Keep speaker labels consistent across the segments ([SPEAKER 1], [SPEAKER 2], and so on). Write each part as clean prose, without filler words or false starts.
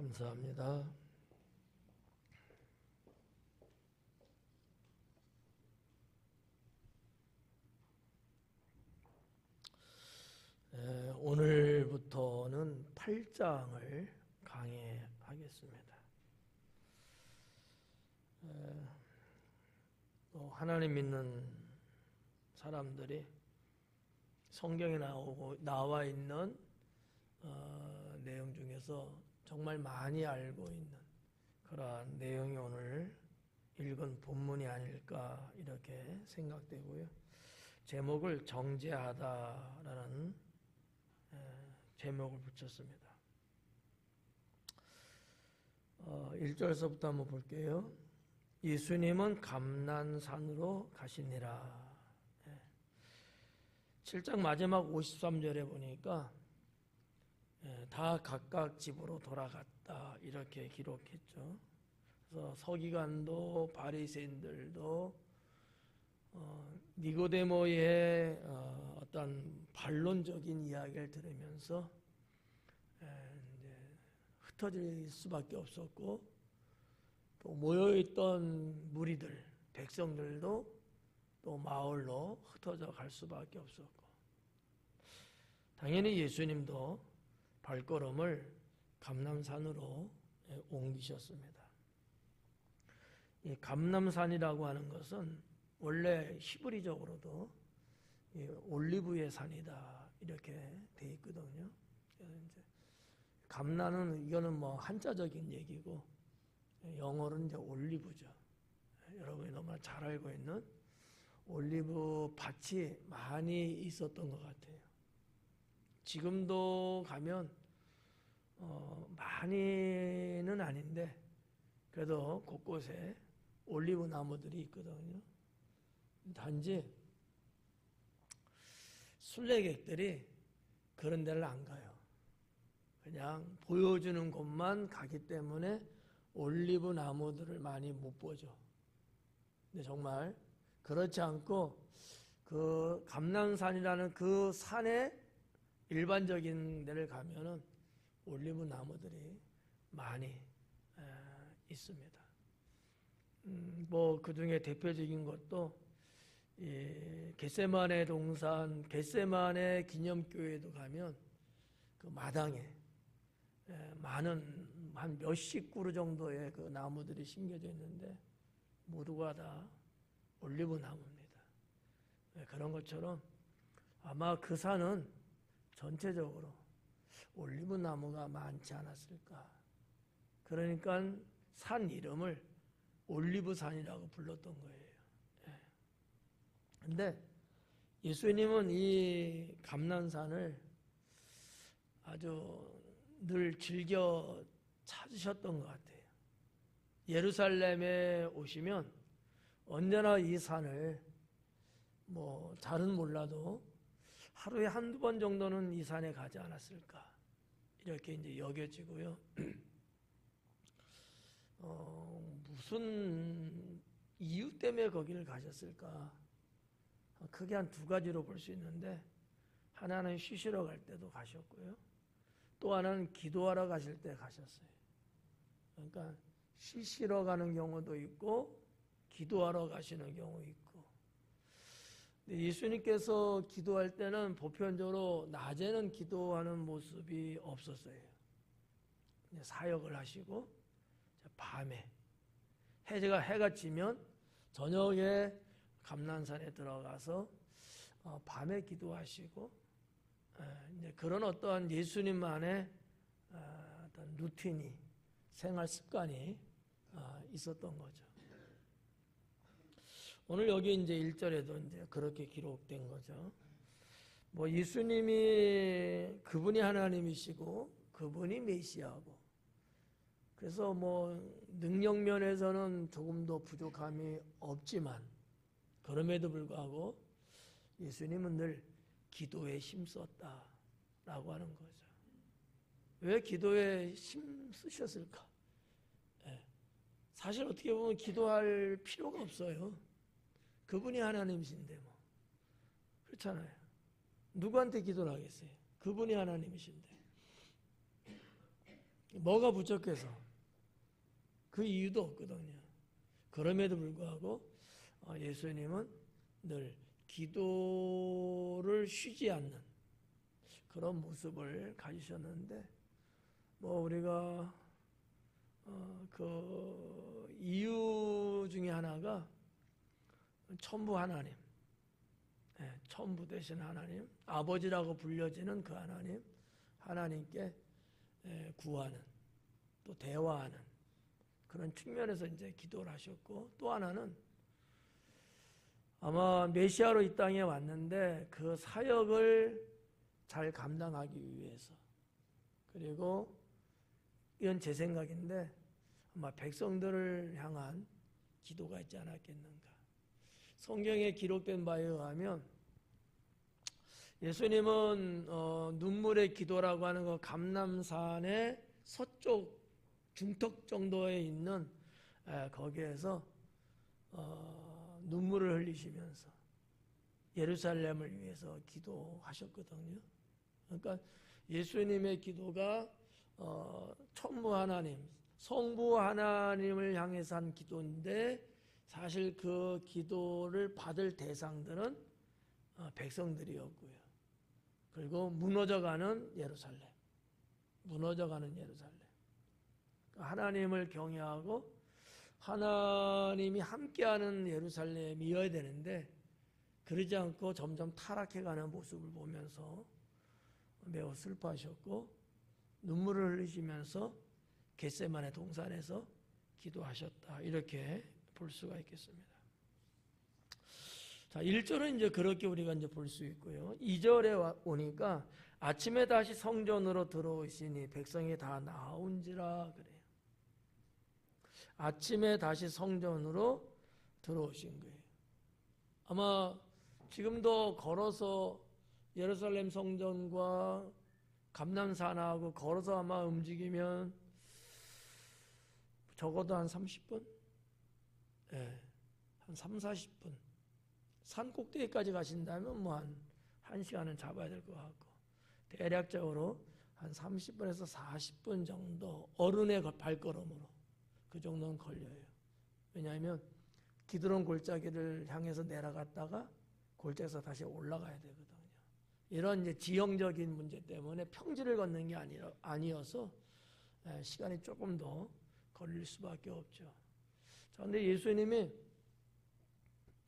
[SPEAKER 1] 감사합니다. 오늘부터는 8장을 강의하겠습니다. 하나님 믿는 사람들이 성경에 나와 있는 내용 중에서 정말 많이 알고 있는 그러한 내용이 오늘 읽은 본문이 아닐까 이렇게 생각되고요. 제목을 정죄하다라는 제목을 붙였습니다. 1절서부터 한번 볼게요. 예수님은 감난산으로 가시니라. 7장 마지막 53절에 보니까 다 각각 집으로 돌아갔다 이렇게 기록했죠. 그래서 서기관도 바리새인들도 니고데모의 어떤 반론적인 이야기를 들으면서 흩어질 수밖에 없었고, 또 모여있던 무리들, 백성들도 또 마을로 흩어져 갈 수밖에 없었고, 당연히 예수님도 발걸음을 감람산으로 옮기셨습니다. 이 감람산이라고 하는 것은 원래 히브리적으로도 올리브의 산이다 이렇게 돼 있거든요. 그래서 이제 감람은 이거는 뭐 한자적인 얘기고 영어로는 이제 올리브죠. 여러분이 너무나 잘 알고 있는 올리브 밭이 많이 있었던 것 같아요. 지금도 가면 많이는 아닌데 그래도 곳곳에 올리브 나무들이 있거든요. 단지 순례객들이 그런 데를 안 가요. 그냥 보여주는 곳만 가기 때문에 올리브 나무들을 많이 못 보죠. 근데 정말 그렇지 않고 그 감람산이라는 그 산에 일반적인 데를 가면은 올리브 나무들이 많이 있습니다. 뭐 그 중에 대표적인 것도 겟세마네 동산, 겟세마네 기념교회도 가면 그 마당에 많은 한 몇십 그루 정도의 그 나무들이 심겨져 있는데 모두가 다 올리브 나무입니다. 그런 것처럼 아마 그 산은 전체적으로 올리브 나무가 많지 않았을까. 그러니까 산 이름을 올리브 산이라고 불렀던 거예요. 근데 예수님은 이 감람산을 아주 늘 즐겨 찾으셨던 것 같아요. 예루살렘에 오시면 언제나 이 산을 뭐 잘은 몰라도 하루에 한두 번 정도는 이 산에 가지 않았을까 이렇게 이제 여겨지고요. 무슨 이유 때문에 거기를 가셨을까? 크게 한 두 가지로 볼 수 있는데, 하나는 쉬시러 갈 때도 가셨고요. 또 하나는 기도하러 가실 때 가셨어요. 그러니까 쉬시러 가는 경우도 있고 기도하러 가시는 경우 있고. 근데 예수님께서 기도할 때는 보편적으로 낮에는 기도하는 모습이 없었어요. 사역을 하시고 밤에 해가 지면 저녁에 감람산에 들어가서 밤에 기도하시고 이제 그런 어떠한 예수님만의 어떤 루틴이 생활 습관이 있었던 거죠. 오늘 여기 이제 1절에도 이제 그렇게 기록된 거죠. 뭐 예수님이 그분이 하나님이시고 그분이 메시아고, 그래서 뭐 능력 면에서는 조금 더 부족함이 없지만 그럼에도 불구하고 예수님은 늘 기도에 힘썼다라고 하는 거죠. 왜 기도에 힘쓰셨을까? 사실 어떻게 보면 기도할 필요가 없어요. 그분이 하나님이신데 뭐. 그렇잖아요. 누구한테 기도를 하겠어요? 그분이 하나님이신데. 뭐가 부족해서? 그 이유도 없거든요. 그럼에도 불구하고 예수님은 늘 기도를 쉬지 않는 그런 모습을 가지셨는데, 우리가 그 이유 중에 하나가 천부 하나님, 천부 되신 하나님, 아버지라고 불려지는 그 하나님께 구하는, 또 대화하는 그런 측면에서 이제 기도를 하셨고, 또 하나는 아마 메시아로 이 땅에 왔는데 그 사역을 잘 감당하기 위해서, 그리고 이건 제 생각인데 아마 백성들을 향한 기도가 있지 않았겠는가. 성경에 기록된 바에 의하면 예수님은 눈물의 기도라고 하는 그 감람산의 서쪽 중턱 정도에 있는 거기에서 눈물을 흘리시면서 예루살렘을 위해서 기도하셨거든요. 그러니까 예수님의 기도가 천부 하나님, 성부 하나님을 향해서 한 기도인데, 사실 그 기도를 받을 대상들은 백성들이었고요. 그리고 무너져가는 예루살렘. 하나님을 경외하고 하나님이 함께하는 예루살렘이어야 되는데, 그러지 않고 점점 타락해가는 모습을 보면서 매우 슬퍼하셨고, 눈물을 흘리시면서 겟세마네 동산에서 기도하셨다, 이렇게 볼 수가 있겠습니다. 자, 1절은 이제 그렇게 우리가 이제 볼 수 있고요. 2절에 오니까 아침에 다시 성전으로 들어오시니 백성이 다 나온지라 그래요. 아침에 다시 성전으로 들어오신 거예요. 아마 지금도 걸어서 예루살렘 성전과 감람산하고 걸어서 아마 움직이면 적어도 한 30분? 한 3, 40분. 산 꼭대기까지 가신다면 한 1시간은 잡아야 될 것 같고, 대략적으로 한 30분에서 40분 정도 어른의 발걸음으로 그 정도는 걸려요. 왜냐하면 기드론 골짜기를 향해서 내려갔다가 골짜기에서 다시 올라가야 되거든요. 이런 이제 지형적인 문제 때문에 평지를 걷는 게 아니어서 시간이 조금 더 걸릴 수밖에 없죠. 그런데 예수님이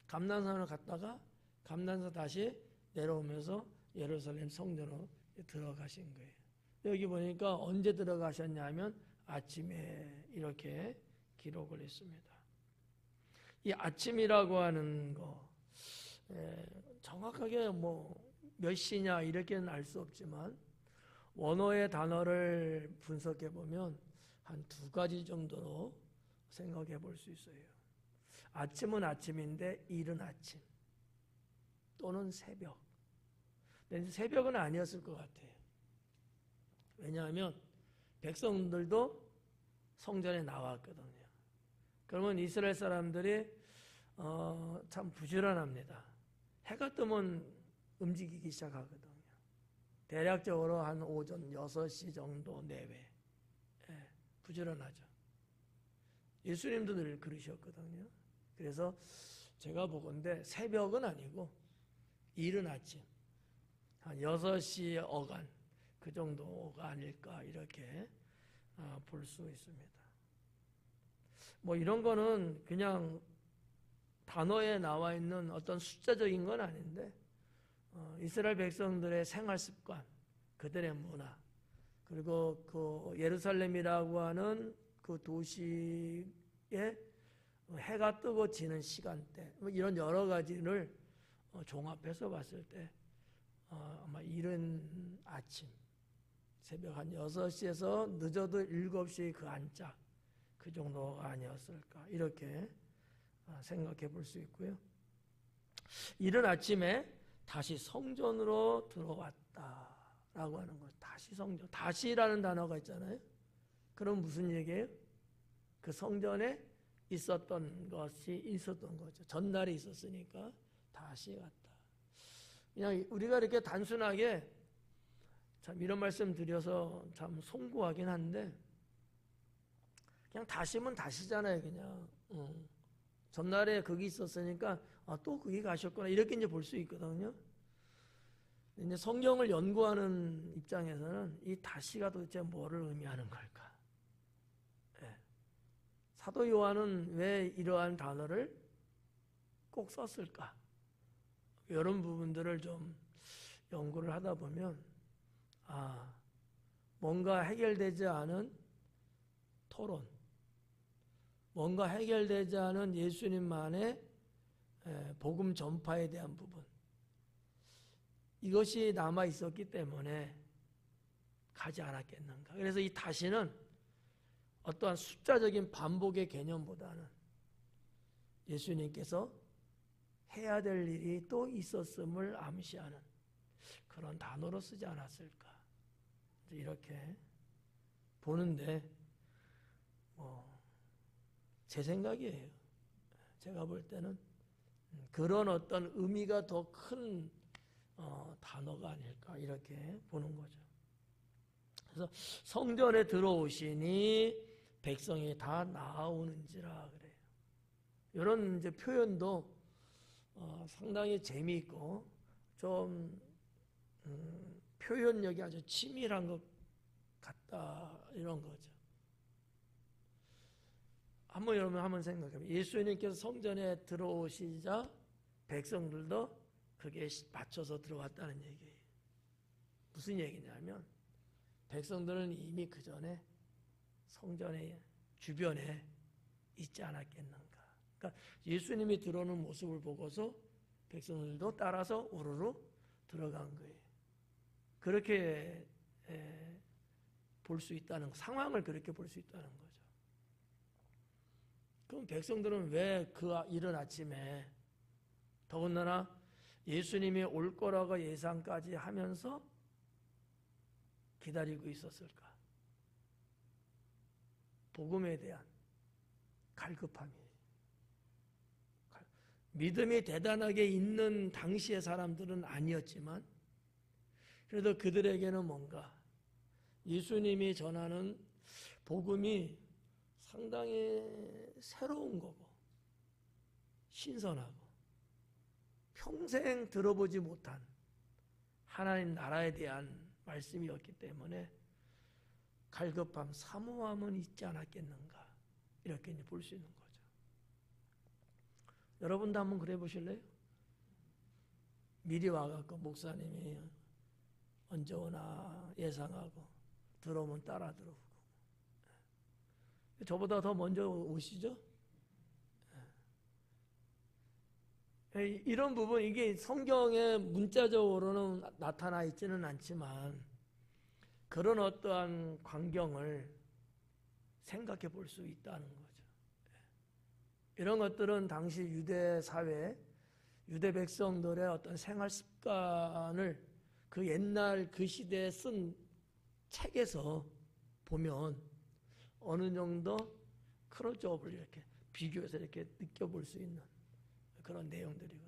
[SPEAKER 1] 감람산을 갔다가 감람산 다시 내려오면서 예루살렘 성전으로 들어가신 거예요. 여기 보니까 언제 들어가셨냐면 아침에, 이렇게 기록을 했습니다. 이 아침이라고 하는 거 정확하게 몇 시냐 이렇게는 알 수 없지만, 원어의 단어를 분석해 보면 한 2가지 정도로 생각해 볼 수 있어요. 아침은 아침인데 이른 아침 또는 새벽. 근데 새벽은 아니었을 것 같아요. 왜냐하면 백성들도 성전에 나왔거든요. 그러면 이스라엘 사람들이 참 부지런합니다. 해가 뜨면 움직이기 시작하거든요. 대략적으로 한 오전 6시 정도 내외. 부지런하죠. 예수님도 늘 그러셨거든요. 그래서 제가 보건대 새벽은 아니고 이른 아침, 한 6시 어간 그 정도가 아닐까, 이렇게 볼 수 있습니다. 이런 거는 그냥 단어에 나와 있는 어떤 숫자적인 건 아닌데, 이스라엘 백성들의 생활 습관, 그들의 문화, 그리고 그 예루살렘이라고 하는 그 도시에 해가 뜨고 지는 시간대, 이런 여러 가지를 종합해서 봤을 때 아마 이른 아침, 새벽 한 6시에서 늦어도 7시 그 안짝, 그 정도가 아니었을까, 이렇게 생각해 볼 수 있고요. 이른 아침에 다시 성전으로 들어왔다라고 하는 것, 다시 성전, 다시라는 단어가 있잖아요. 그럼 무슨 얘기예요? 그 성전에 있었던 거죠. 전날에 있었으니까 다시 갔다. 그냥 우리가 이렇게 단순하게 참 이런 말씀 드려서 참 송구하긴 한데, 그냥 다시면 다시잖아요, 그냥. 전날에 거기 있었으니까 또 거기 가셨구나 이렇게 이제 볼 수 있거든요. 이제 성경을 연구하는 입장에서는 이 다시가 도대체 뭐를 의미하는 걸까? 예. 사도 요한은 왜 이러한 단어를 꼭 썼을까? 이런 부분들을 좀 연구를 하다 보면 뭔가 해결되지 않은 토론, 뭔가 해결되지 않은 예수님만의 복음 전파에 대한 부분, 이것이 남아 있었기 때문에 가지 않았겠는가. 그래서 이 다시는 어떠한 숫자적인 반복의 개념보다는 예수님께서 해야 될 일이 또 있었음을 암시하는 그런 단어로 쓰지 않았을까. 이렇게 보는데 제 생각이에요. 제가 볼 때는 그런 어떤 의미가 더 큰 단어가 아닐까 이렇게 보는 거죠. 그래서 성전에 들어오시니 백성이 다 나아오는지라 그래요. 이런 이제 표현도 상당히 재미있고 좀 표현력이 아주 치밀한 것 같다 이런 거죠. 여러분 한번 생각해보면 예수님께서 성전에 들어오시자 백성들도 그게 맞춰서 들어왔다는 얘기예요. 무슨 얘기냐면 백성들은 이미 그 전에 성전의 주변에 있지 않았겠는가. 그러니까 예수님이 들어오는 모습을 보고서 백성들도 따라서 우르르 들어간 거예요. 그렇게 볼 수 있다는 상황을 그렇게 볼 수 있다는 거죠. 그럼 백성들은 왜 그 이른 아침에 더군다나 예수님이 올 거라고 예상까지 하면서 기다리고 있었을까? 복음에 대한 갈급함이에요. 믿음이 대단하게 있는 당시의 사람들은 아니었지만 그래도 그들에게는 뭔가 예수님이 전하는 복음이 상당히 새로운 거고 신선하고 평생 들어보지 못한 하나님 나라에 대한 말씀이었기 때문에 갈급함, 사모함은 있지 않았겠는가 이렇게 볼 수 있는 거죠. 여러분도 한번 그래 보실래요? 미리 와갖고 목사님이 언제 오나 예상하고 들어오면 따라 들어오고 저보다 더 먼저 오시죠? 이런 부분 이게 성경에 문자적으로는 나타나 있지는 않지만 그런 어떠한 광경을 생각해 볼 수 있다는 거죠. 이런 것들은 당시 유대 사회, 유대 백성들의 어떤 생활 습관을 그 옛날 그 시대에 쓴 책에서 보면 어느 정도 크로즈업을 이렇게 비교해서 이렇게 느껴볼 수 있는 그런 내용들이거든요.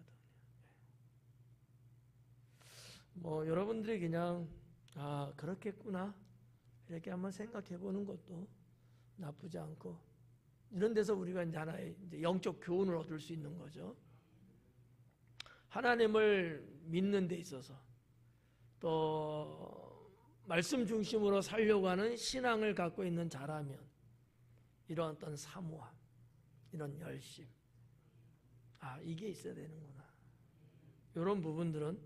[SPEAKER 1] 여러분들이 그냥 그렇겠구나 이렇게 한번 생각해 보는 것도 나쁘지 않고 이런 데서 우리가 이제 하나의 이제 영적 교훈을 얻을 수 있는 거죠. 하나님을 믿는 데 있어서 또 말씀 중심으로 살려고 하는 신앙을 갖고 있는 자라면 이런 어떤 사모함, 이런 열심 이게 있어야 되는구나. 이런 부분들은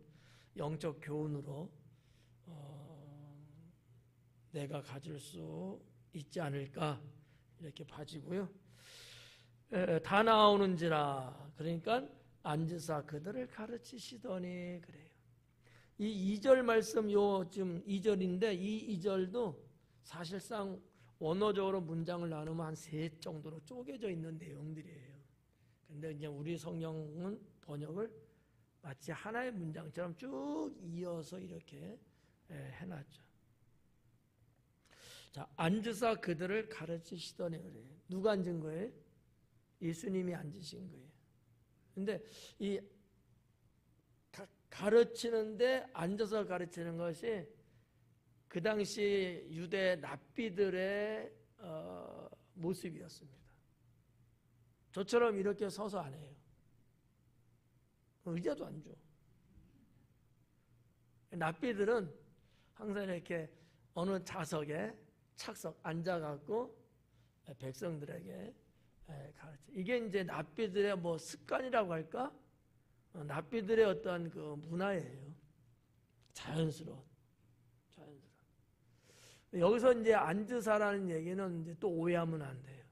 [SPEAKER 1] 영적 교훈으로 내가 가질 수 있지 않을까 이렇게 봐지고요. 다 나오는지라 그러니까 앉으사 그들을 가르치시더니 그래요. 이 2절 말씀 지금 2절인데 이 2절도 사실상 원어적으로 문장을 나누면 한 3 정도로 쪼개져 있는 내용들이에요. 근데 이제 우리 성경은 번역을 마치 하나의 문장처럼 쭉 이어서 이렇게 해놨죠. 자, 앉으사 그들을 가르치시더니 그래요. 누가 앉은 거예요? 예수님이 앉으신 거예요. 근데 이 가르치는데 앉아서 가르치는 것이 그 당시 유대 랍비들의 모습이었습니다. 저처럼 이렇게 서서 안 해요. 의자도 안 줘. 납비들은 항상 이렇게 어느 좌석에 착석 앉아갖고 백성들에게 가르쳐. 이게 이제 납비들의 뭐 습관이라고 할까? 납비들의 어떤 그 문화예요. 자연스러운. 여기서 이제 앉으사라는 얘기는 이제 또 오해하면 안 돼요.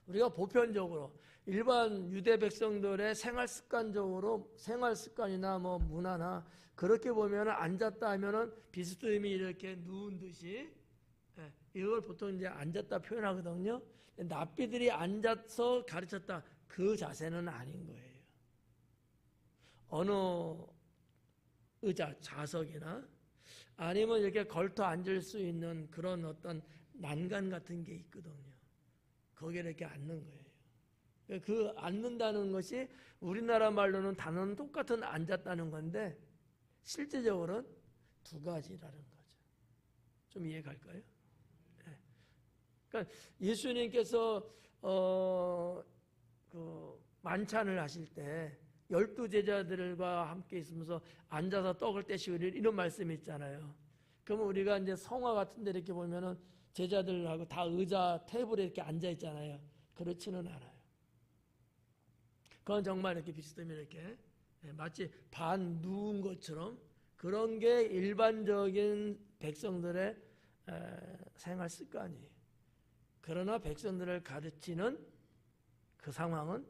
[SPEAKER 1] 우리가 보편적으로 일반 유대 백성들의 생활 습관이나 뭐 문화나 그렇게 보면 앉았다 하면은 비스듬히 이렇게 누운 듯이 이걸 보통 이제 앉았다 표현하거든요. 납비들이 앉아서 가르쳤다 그 자세는 아닌 거예요. 어느 의자, 좌석이나 아니면 이렇게 걸터 앉을 수 있는 그런 어떤 난간 같은 게 있거든요. 거기에 이렇게 앉는 거예요. 그 앉는다는 것이 우리나라 말로는 단어는 똑같은 앉았다는 건데 실제적으로는 두 가지라는 거죠. 좀 이해갈까요? 네. 그러니까 예수님께서 그 만찬을 하실 때 12제자들과 함께 있으면서 앉아서 떡을 떼시고 이런 말씀이 있잖아요. 그러면 우리가 이제 성화 같은 데 이렇게 보면은 제자들하고 다 의자, 테이블에 이렇게 앉아 있잖아요. 그렇지는 않아요. 그건 정말 이렇게 비스듬히 이렇게 마치 반 누운 것처럼 그런 게 일반적인 백성들의 생활 습관이에요. 그러나 백성들을 가르치는 그 상황은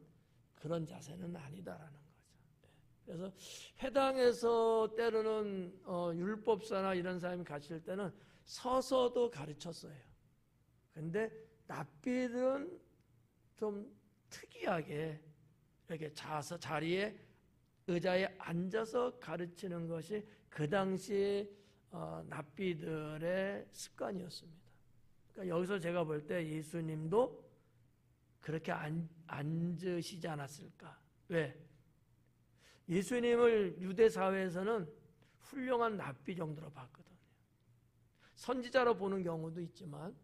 [SPEAKER 1] 그런 자세는 아니다라는 거죠. 그래서 회당에서 때로는 율법사나 이런 사람이 가르칠 때는 서서도 가르쳤어요. 근데 납비들은 좀 특이하게 이렇게 자리에 의자에 앉아서 가르치는 것이 그 당시 납비들의 습관이었습니다. 그러니까 여기서 제가 볼 때 예수님도 그렇게 앉으시지 않았을까? 왜? 예수님을 유대 사회에서는 훌륭한 납비 정도로 봤거든요. 선지자로 보는 경우도 있지만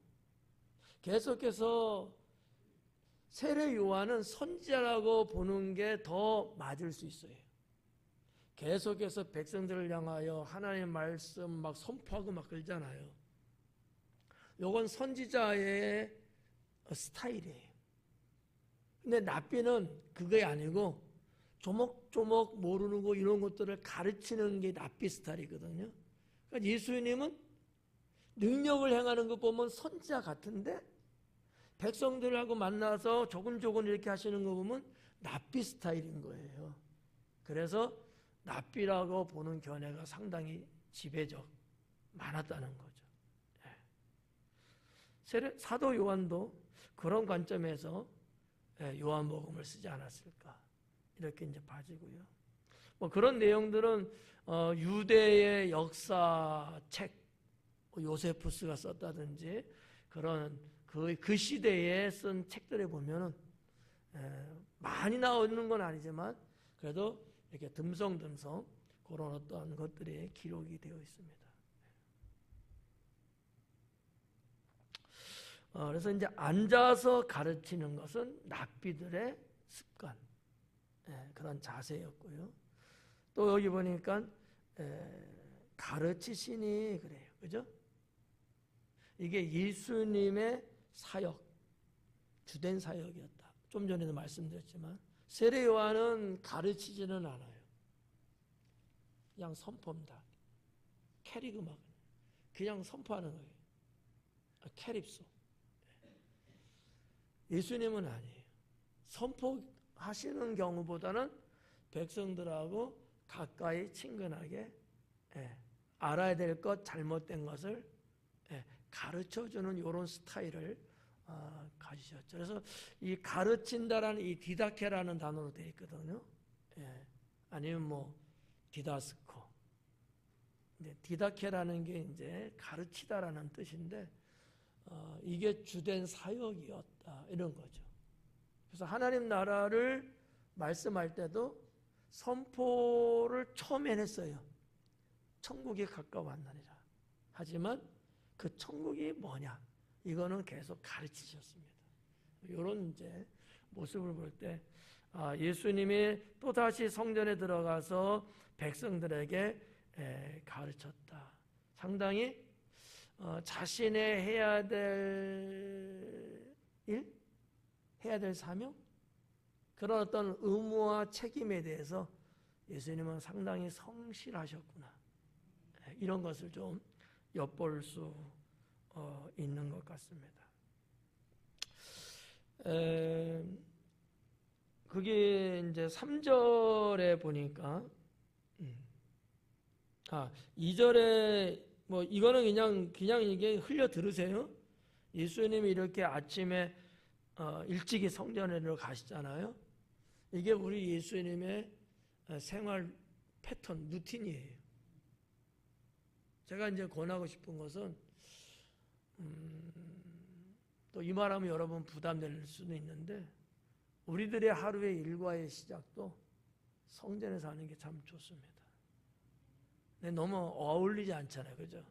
[SPEAKER 1] 계속해서 세례 요한은 선지자라고 보는 게 더 맞을 수 있어요. 계속해서 백성들을 향하여 하나님의 말씀 막 선포하고 막 그러잖아요. 요건 선지자의 스타일이에요. 근데 납비는 그게 아니고 조목조목 모르는 거 이런 것들을 가르치는 게 납비 스타일이거든요. 그러니까 예수님은 능력을 행하는 거 보면 선지자 같은데 백성들하고 만나서 조근조근 이렇게 하시는 거 보면 납비 스타일인 거예요. 그래서 납비라고 보는 견해가 상당히 지배적 많았다는 거죠. 사도 요한도 그런 관점에서 요한복음을 쓰지 않았을까 이렇게 이제 봐지고요. 뭐 그런 내용들은 유대의 역사책 요세푸스가 썼다든지 그런 그 시대에 쓴 책들에 보면은 많이 나오는 건 아니지만 그래도 이렇게 듬성듬성 그런 어떤 것들이 기록이 되어 있습니다. 그래서 이제 앉아서 가르치는 것은 납비들의 습관, 그런 자세였고요. 또 여기 보니까 가르치시니 그래요, 그죠? 이게 예수님의 사역, 주된 사역이었다. 좀 전에도 말씀드렸지만 세례 요한은 가르치지는 않아요. 그냥 선포입니다. 캐리그막 그냥 선포하는 거예요. 캐립소. 예수님은 아니에요. 선포하시는 경우보다는 백성들하고 가까이 친근하게 알아야 될 것, 잘못된 것을 가르쳐주는 이런 스타일을 가지셨죠. 그래서 이 가르친다라는 이 디다케라는 단어로 되어 있거든요. 아니면 뭐 디다스코. 디다케라는 게 이제 가르치다라는 뜻인데 이게 주된 사역이었다 이런 거죠. 그래서 하나님 나라를 말씀할 때도 선포를 처음엔 했어요. 천국이 가까웠나니라. 하지만 그 천국이 뭐냐? 이거는 계속 가르치셨습니다. 이런 이제 모습을 볼 때 예수님이 또다시 성전에 들어가서 백성들에게 가르쳤다. 상당히 자신의 해야 될 일, 해야 될 사명, 그런 어떤 의무와 책임에 대해서 예수님은 상당히 성실하셨구나. 이런 것을 좀 엿볼 수 있는 것 같습니다. 그게 이제 3절에 보니까 2절에 뭐 이거는 그냥 이게 흘려 들으세요. 예수님이 이렇게 아침에 일찍이 성전으로 가시잖아요. 이게 우리 예수님의 생활 패턴, 루틴이에요. 제가 이제 권하고 싶은 것은 또 이 말하면 여러분 부담될 수는 있는데 우리들의 하루의 일과의 시작도 성전에서 하는 게 참 좋습니다. 근데 너무 어울리지 않잖아요, 그죠?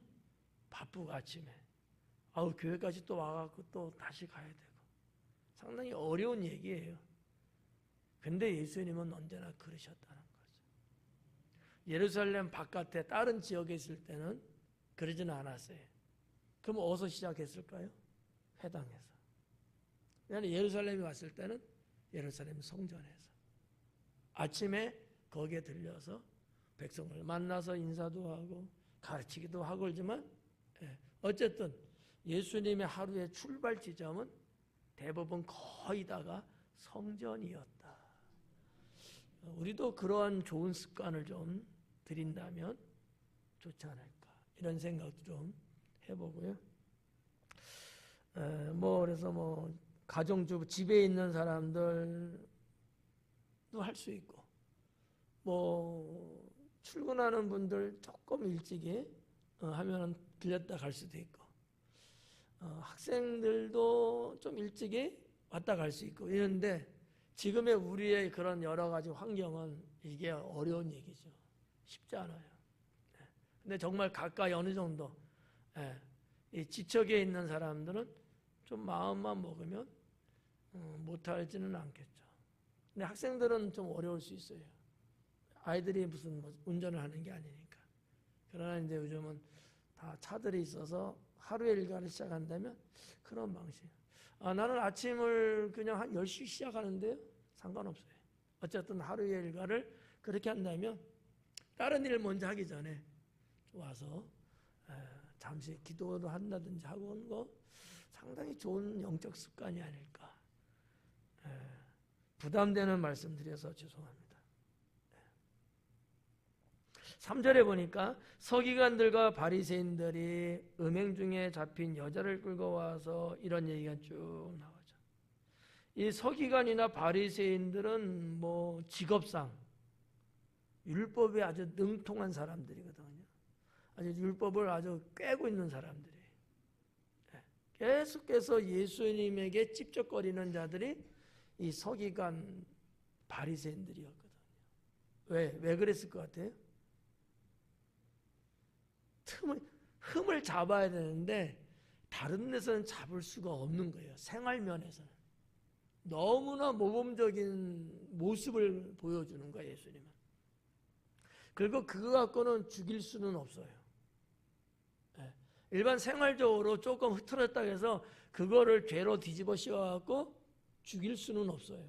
[SPEAKER 1] 바쁘고 아침에 교회까지 또 와갖고 또 다시 가야 되고 상당히 어려운 얘기예요. 근데 예수님은 언제나 그러셨다는 거죠. 예루살렘 바깥에 다른 지역에 있을 때는 그러지는 않았어요. 그럼 어디서 시작했을까요? 회당에서. 왜냐하면 예루살렘에 왔을 때는 예루살렘 성전에서 아침에 거기에 들려서 백성을 만나서 인사도 하고 가르치기도 하고 그러지만 어쨌든 예수님의 하루의 출발 지점은 대부분 거의 다가 성전이었다. 우리도 그러한 좋은 습관을 좀 들인다면 좋지 않을까 이런 생각도 좀 해보고요. 그래서 가정주부 집에 있는 사람들도 할 수 있고 출근하는 분들 조금 일찍이 하면 들렸다 갈 수도 있고 학생들도 좀 일찍이 왔다 갈 수 있고 이런데 지금의 우리의 그런 여러 가지 환경은 이게 어려운 얘기죠. 쉽지 않아요. 근데 정말 가까이 어느 정도 이 지척에 있는 사람들은 좀 마음만 먹으면 못하지는 않겠죠. 근데 학생들은 좀 어려울 수 있어요. 아이들이 무슨 운전을 하는 게 아니니까. 그러나 이제 요즘은 다 차들이 있어서 하루의 일과를 시작한다면 그런 방식. 나는 아침을 그냥 한 10시 시작하는데요. 상관없어요. 어쨌든 하루의 일과를 그렇게 한다면 다른 일을 먼저 하기 전에 와서 잠시 기도를 한다든지 하고 오는 거 상당히 좋은 영적 습관이 아닐까. 부담되는 말씀 드려서 죄송합니다. 3절에 보니까 서기관들과 바리새인들이 음행 중에 잡힌 여자를 끌고 와서 이런 얘기가 쭉 나오죠. 이 서기관이나 바리새인들은 직업상 율법에 아주 능통한 사람들이거든요. 아주 율법을 아주 꿰고 있는 사람들이에요. 계속해서 예수님에게 찝쩍거리는 자들이 이 서기관 바리새인들이었거든요. 왜 그랬을 것 같아요? 흠을 잡아야 되는데 다른 데서는 잡을 수가 없는 거예요. 생활면에서는. 너무나 모범적인 모습을 보여주는 거예요, 예수님은. 그리고 그거 갖고는 죽일 수는 없어요. 일반 생활적으로 조금 흐트렀다 해서 그거를 죄로 뒤집어 씌워갖고 죽일 수는 없어요.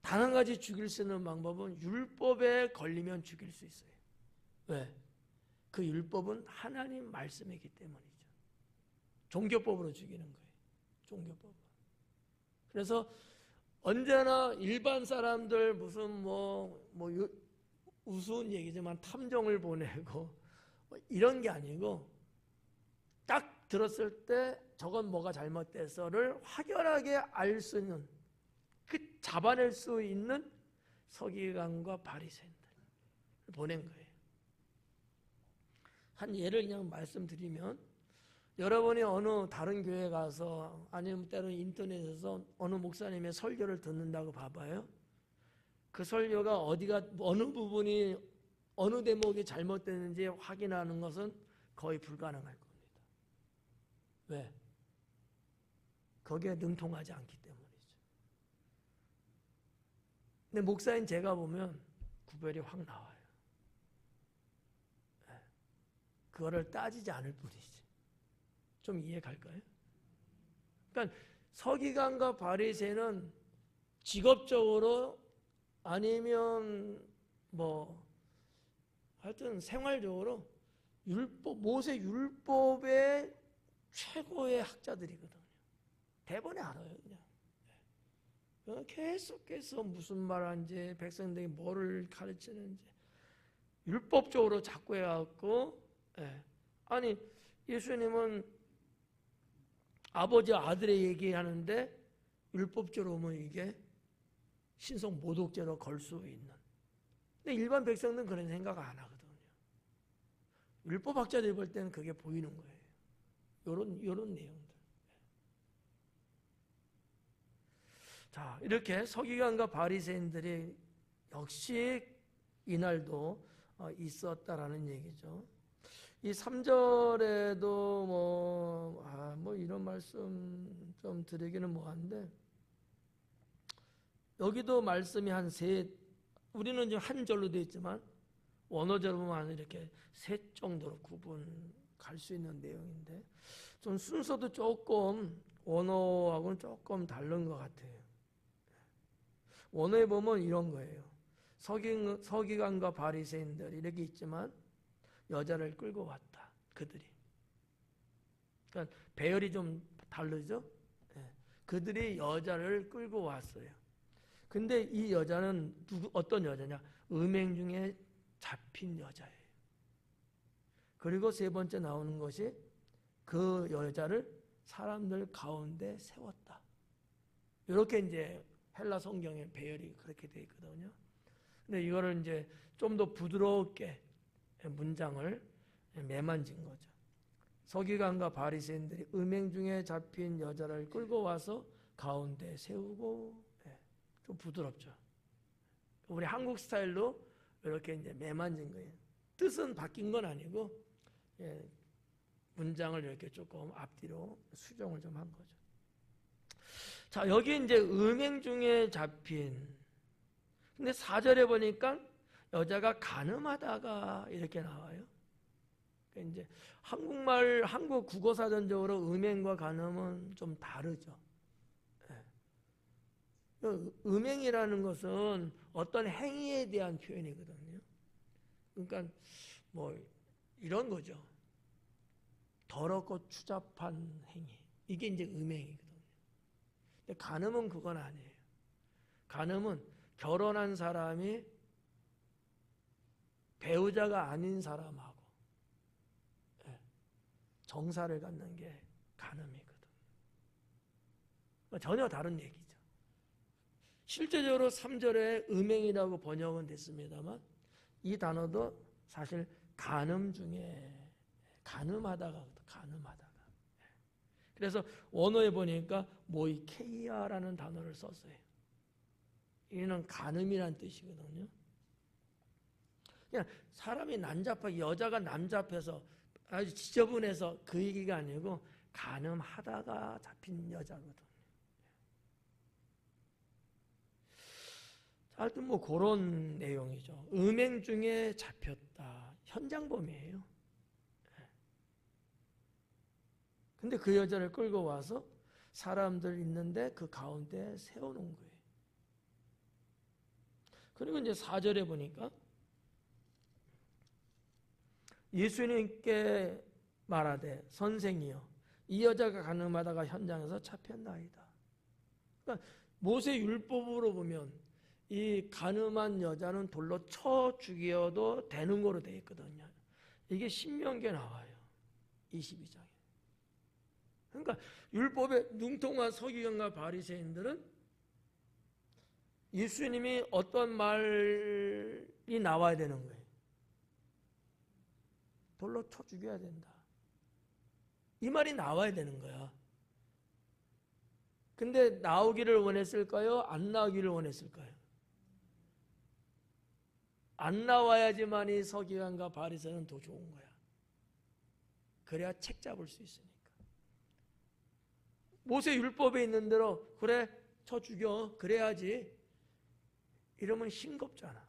[SPEAKER 1] 단 한 가지 죽일 수 있는 방법은 율법에 걸리면 죽일 수 있어요. 왜? 그 율법은 하나님 말씀이기 때문이죠. 종교법으로 죽이는 거예요. 종교법으로. 그래서 언제나 일반 사람들 무슨 우스운 얘기지만 탐정을 보내고 이런 게 아니고 딱 들었을 때 저건 뭐가 잘못돼서를 확연하게 알 수 있는 잡아낼 수 있는 서기관과 바리새인들 보낸 거예요. 한 예를 그냥 말씀드리면 여러분이 어느 다른 교회 가서 아니면 때로는 인터넷에서 어느 목사님의 설교를 듣는다고 봐봐요. 그 설교가 어느 부분이 어느 대목이 잘못됐는지 확인하는 것은 거의 불가능할 겁니다. 왜? 거기에 능통하지 않기 때문이죠. 근데 목사인 제가 보면 구별이 확 나와요. 그거를 따지지 않을 뿐이지. 좀 이해 갈까요? 그러니까 서기관과 바리새인은 직업적으로 아니면 뭐 하여튼 생활적으로 모세 율법의 최고의 학자들이거든요. 대번에 알아요, 그냥. 계속해서 무슨 말하는지, 백성들이 뭐를 가르치는지 율법적으로 자꾸 해갖고, 아니 예수님은 아버지 아들의 얘기하는데 율법적으로 보면 이게 신성 모독죄로 걸 수 있는. 근데 일반 백성들은 그런 생각 안 하거든요. 율법학자들이 볼 때는 그게 보이는 거예요. 요런 내용들. 자, 이렇게 서기관과 바리새인들이 역시 이날도 있었다라는 얘기죠. 이 3절에도 뭐 이런 말씀 좀 드리기는 뭐한데, 여기도 말씀이 우리는 지금 한 절로 되어 있지만 원어절로 보면 이렇게 셋 정도로 구분할 수 있는 내용인데, 좀 순서도 조금 원어하고는 조금 다른 것 같아요. 원어에 보면 이런 거예요. 서기관과 바리새인들 이렇게 있지만 여자를 끌고 왔다. 그들이. 그러니까 배열이 좀 다르죠? 그들이 여자를 끌고 왔어요. 근데 이 여자는 어떤 여자냐? 음행 중에 잡힌 여자예요. 그리고 세 번째 나오는 것이 그 여자를 사람들 가운데 세웠다. 이렇게 이제 헬라 성경의 배열이 그렇게 되어 있거든요. 근데 이거를 이제 좀 더 부드럽게 문장을 매만진 거죠. 서기관과 바리새인들이 음행 중에 잡힌 여자를 끌고 와서 가운데 세우고, 좀 부드럽죠. 우리 한국 스타일로 이렇게 이제 매만진 거예요. 뜻은 바뀐 건 아니고, 문장을 이렇게 조금 앞뒤로 수정을 좀 한 거죠. 자, 여기 이제 음행 중에 잡힌. 근데 4절에 보니까 여자가 간음하다가 이렇게 나와요. 그러니까 이제 한국 국어사전적으로 음행과 간음은 좀 다르죠. 음행이라는 것은 어떤 행위에 대한 표현이거든요. 그러니까 뭐 이런 거죠. 더럽고 추잡한 행위. 이게 이제 음행이거든요. 근데 간음은 그건 아니에요. 간음은 결혼한 사람이 배우자가 아닌 사람하고 정사를 갖는 게 간음이거든. 전혀 다른 얘기죠. 실제적으로 3절에 음행이라고 번역은 됐습니다만 이 단어도 사실 간음 중에 간음하다가. 그래서 원어에 보니까 모이케이아라는 단어를 썼어요. 이는 간음이란 뜻이거든요. 그냥 사람이 난잡하게, 여자가 난잡해서 아주 지저분해서 그 얘기가 아니고 간음하다가 잡힌 여자거든. 하여튼 뭐 그런 내용이죠. 음행 중에 잡혔다. 현장범이에요. 근데 그 여자를 끌고 와서 사람들 있는데 그 가운데 세워놓은 거예요. 그리고 이제 4절에 보니까 예수님께 말하되 선생이여 이 여자가 간음하다가 현장에서 잡혔나이다. 그러니까 모세 율법으로 보면 이 간음한 여자는 돌로 쳐 죽여도 되는 거로 되어 있거든요. 이게 신명기에 나와요. 22장에. 그러니까 율법에 능통한 서기관과 바리새인들은 예수님이 어떤 말이 나와야 되는 거예요. 돌로 쳐 죽여야 된다. 이 말이 나와야 되는 거야. 근데 나오기를 원했을까요? 안 나오기를 원했을까요? 안 나와야지만이 서기관과 바리새인은 더 좋은 거야. 그래야 책 잡을 수 있으니까. 모세 율법에 있는 대로 그래 쳐 죽여 그래야지 이러면 싱겁잖아.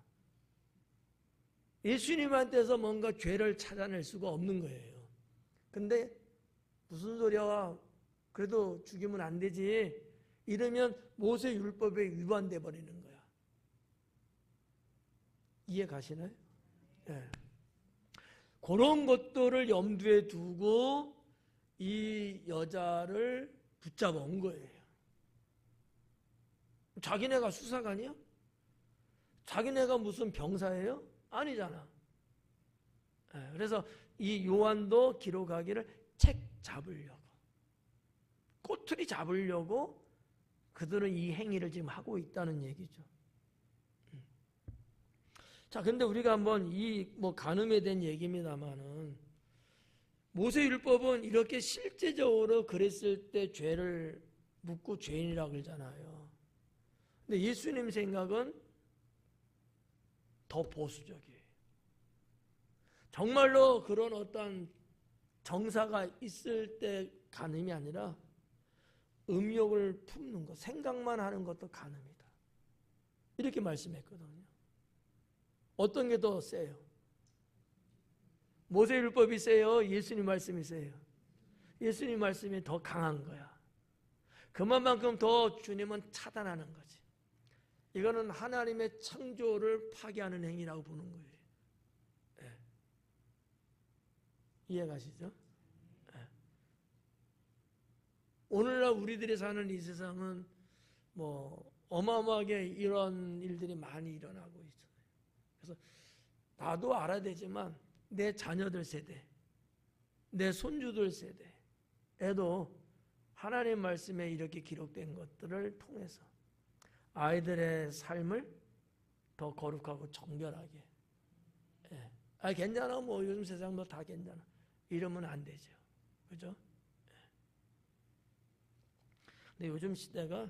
[SPEAKER 1] 예수님한테서 뭔가 죄를 찾아낼 수가 없는 거예요. 근데 무슨 소리야, 그래도 죽이면 안 되지 이러면 모세 율법에 위반돼 버리는 거야. 이해 가시나요? 네. 그런 것들을 염두에 두고 이 여자를 붙잡아 온 거예요. 자기네가 수사관이야? 자기네가 무슨 병사예요? 아니잖아. 그래서 이 요한도 기록하기를 책 잡으려고, 꼬투리 잡으려고 그들은 이 행위를 지금 하고 있다는 얘기죠. 자, 근데 우리가 한번 이 간음에 대한 얘기입니다만은 모세 율법은 이렇게 실제적으로 그랬을 때 죄를 묻고 죄인이라고 그러잖아요. 근데 예수님 생각은 더 보수적이에요. 정말로 그런 어떤 정사가 있을 때 간음이 아니라 음욕을 품는 것, 생각만 하는 것도 간음이다. 이렇게 말씀했거든요. 어떤 게 더 세요? 모세율법이 세요? 예수님 말씀이 세요? 예수님 말씀이 더 강한 거야. 그만큼 더 주님은 차단하는 거지. 이거는 하나님의 창조를 파괴하는 행위라고 보는 거예요. 네. 이해가시죠? 네. 오늘날 우리들이 사는 이 세상은 어마어마하게 이런 일들이 많이 일어나고 있어요. 그래서 나도 알아야 되지만 내 자녀들 세대, 내 손주들 세대에도 하나님 말씀에 이렇게 기록된 것들을 통해서 아이들의 삶을 더 거룩하고 정결하게, 괜찮아, 요즘 세상 다 괜찮아 이러면 안 되죠. 그죠? 근데 요즘 시대가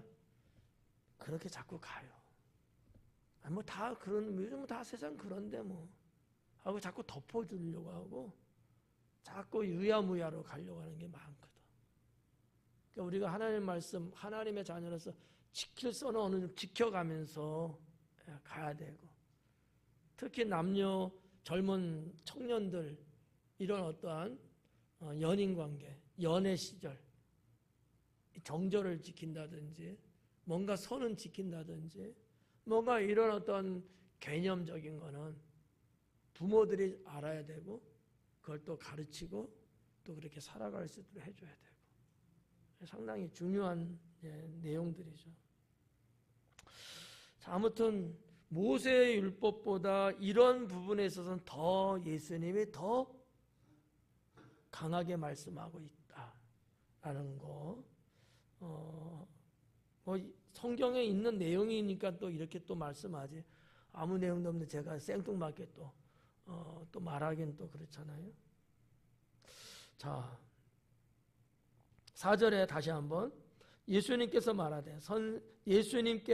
[SPEAKER 1] 그렇게 자꾸 가요. 요즘 다 세상 그런데 하고 자꾸 덮어주려고 하고 자꾸 유야무야로 가려고 하는 게 많거든. 그러니까 우리가 하나님 말씀, 하나님의 자녀로서 지킬 선은 어느 정도 지켜가면서 가야 되고, 특히 남녀, 젊은 청년들 이런 어떠한 연인 관계, 연애 시절 정절을 지킨다든지 뭔가 선은 지킨다든지 뭔가 이런 어떤 개념적인 거는 부모들이 알아야 되고 그걸 또 가르치고 또 그렇게 살아갈 수 있도록 해줘야 되고 상당히 중요한 내용들이죠. 자, 아무튼 모세의 율법보다 이런 부분에 있어서는 더 예수님이 더 강하게 말씀하고 있다라는 거. 성경에 있는 내용이니까 또 이렇게 또 말씀하지. 아무 내용도 없는데 제가 생뚱맞게 또 말하기는 또 그렇잖아요. 자, 4절에 다시 한번 예수님께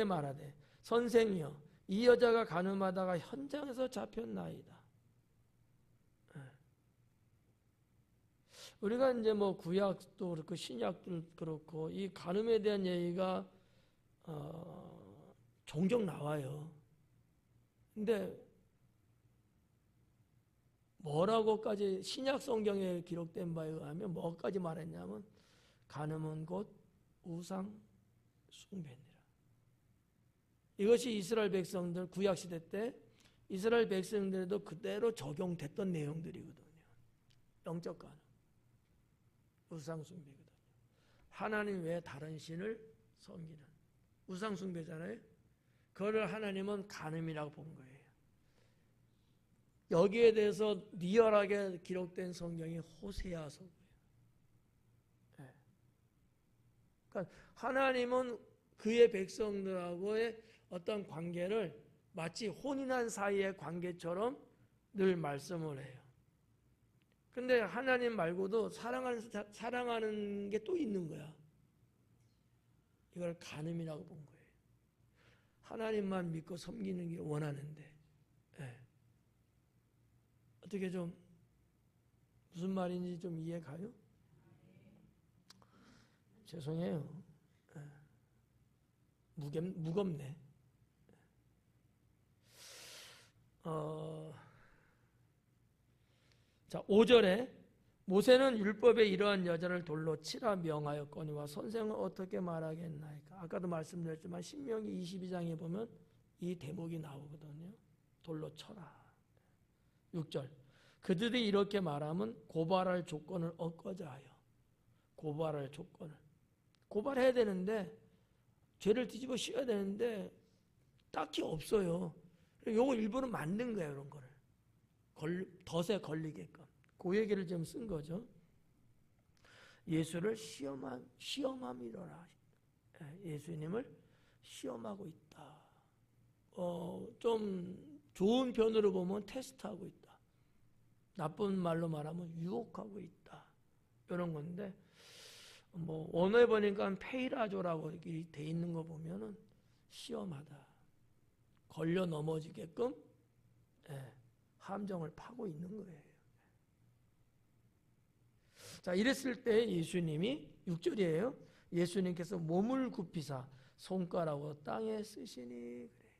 [SPEAKER 1] 말하되 선생이여 이 여자가 간음하다가 현장에서 잡혔나이다. 우리가 이제 구약도 그렇고 신약도 그렇고 이 간음에 대한 얘기가 종종 나와요. 근데 뭐라고까지 신약 성경에 기록된 바에 의하면 뭐까지 말했냐면 간음은 곧 우상 숭배니라. 이것이 이스라엘 백성들 구약 시대 때 이스라엘 백성들에도 그대로 적용됐던 내용들이거든요. 영적 간음, 우상 숭배거든요. 하나님 외에 다른 신을 섬기는 우상 숭배잖아요. 그거를 하나님은 간음이라고 본 거예요. 여기에 대해서 리얼하게 기록된 성경이 호세아서고요. 그러니까 하나님은 그의 백성들하고의 어떤 관계를 마치 혼인한 사이의 관계처럼 늘 말씀을 해요. 근데 하나님 말고도 사랑하는 게 또 있는 거야. 이걸 간음이라고 본 거예요. 하나님만 믿고 섬기는 게 원하는데, 어떻게 좀 무슨 말인지 좀 이해 가요? 죄송해요. 무겁네. 자, 5절에 모세는 율법에 이러한 여자를 돌로 치라 명하였거니와 선생은 어떻게 말하겠나이까. 아까도 말씀드렸지만 신명기 22장에 보면 이 대목이 나오거든요. 돌로 쳐라. 6절 그들이 이렇게 말하면 고발할 조건을 얻고자 하여. 고발할 조건을. 고발해야 되는데 죄를 뒤집어 씌워야 되는데 딱히 없어요. 요거 일부러 만든 거예요. 이런 거를. 덫에 걸리게끔. 그 얘기를 좀 쓴 거죠. 예수를 시험함이로라. 예수님을 시험하고 있다. 좀 좋은 편으로 보면 테스트하고 있다. 나쁜 말로 말하면 유혹하고 있다. 이런 건데, 원어에 보니까 페이라조라고 이렇게 돼 있는 거 보면은 시험하다. 걸려 넘어지게끔 함정을 파고 있는 거예요. 자, 이랬을 때 예수님이 6절이에요. 예수님께서 몸을 굽히사 손가락으로 땅에 쓰시니 그래요.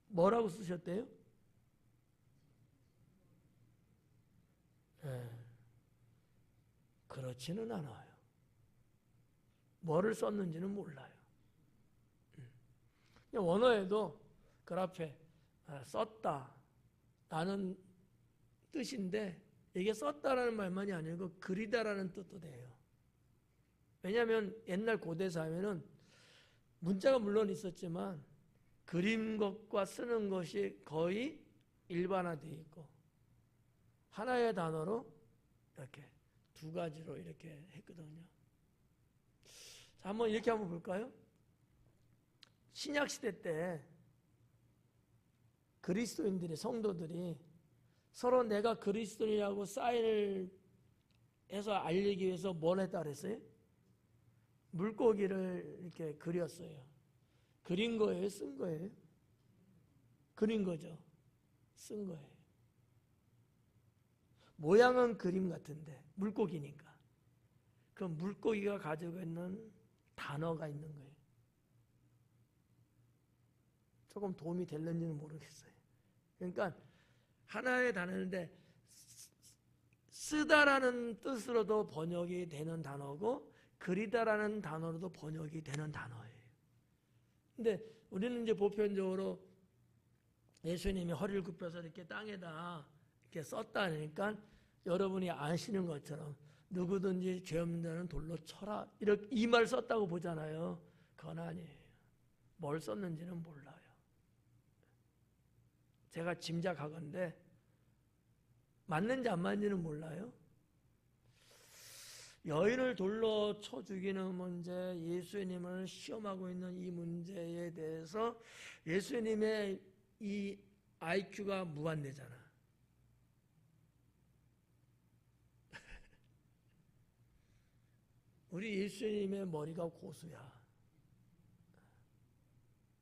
[SPEAKER 1] 뭐라고 쓰셨대요? 그렇지는 않아요. 뭐를 썼는지는 몰라요. 원어에도 그 앞에 썼다 라는 뜻인데 이게 썼다라는 말만이 아니고 그리다라는 뜻도 돼요. 왜냐하면 옛날 고대 사회는 문자가 물론 있었지만 그림 것과 쓰는 것이 거의 일반화되어 있고 하나의 단어로 이렇게 두 가지로 이렇게 했거든요. 자, 한번 이렇게 한번 볼까요? 신약 시대 때 그리스도인들이 성도들이 서로 내가 그리스도인이라고 사인을 해서 알리기 위해서 뭘 했다 그랬어요? 물고기를 이렇게 그렸어요. 그린 거예요? 쓴 거예요? 그린 거죠. 쓴 거예요. 모양은 그림 같은데 물고기니까. 그 물고기가 가지고 있는 단어가 있는 거예요. 조금 도움이 될는지는 모르겠어요. 그러니까 하나의 단어인데 쓰다라는 뜻으로도 번역이 되는 단어고 그리다라는 단어로도 번역이 되는 단어예요. 근데 우리는 이제 보편적으로 예수님이 허리를 굽혀서 이렇게 땅에다 이렇게 썼다니까 여러분이 아시는 것처럼 누구든지 죄 없는 자는 돌로 쳐라 이렇게 이 말 썼다고 보잖아요. 그건 아니에요. 뭘 썼는지는 몰라요. 제가 짐작하건대 맞는지 안 맞는지는 몰라요. 여인을 돌로 쳐 죽이는 문제, 예수님을 시험하고 있는 이 문제에 대해서 예수님의 이 IQ가 무한대잖아. 우리 예수님의 머리가 고수야.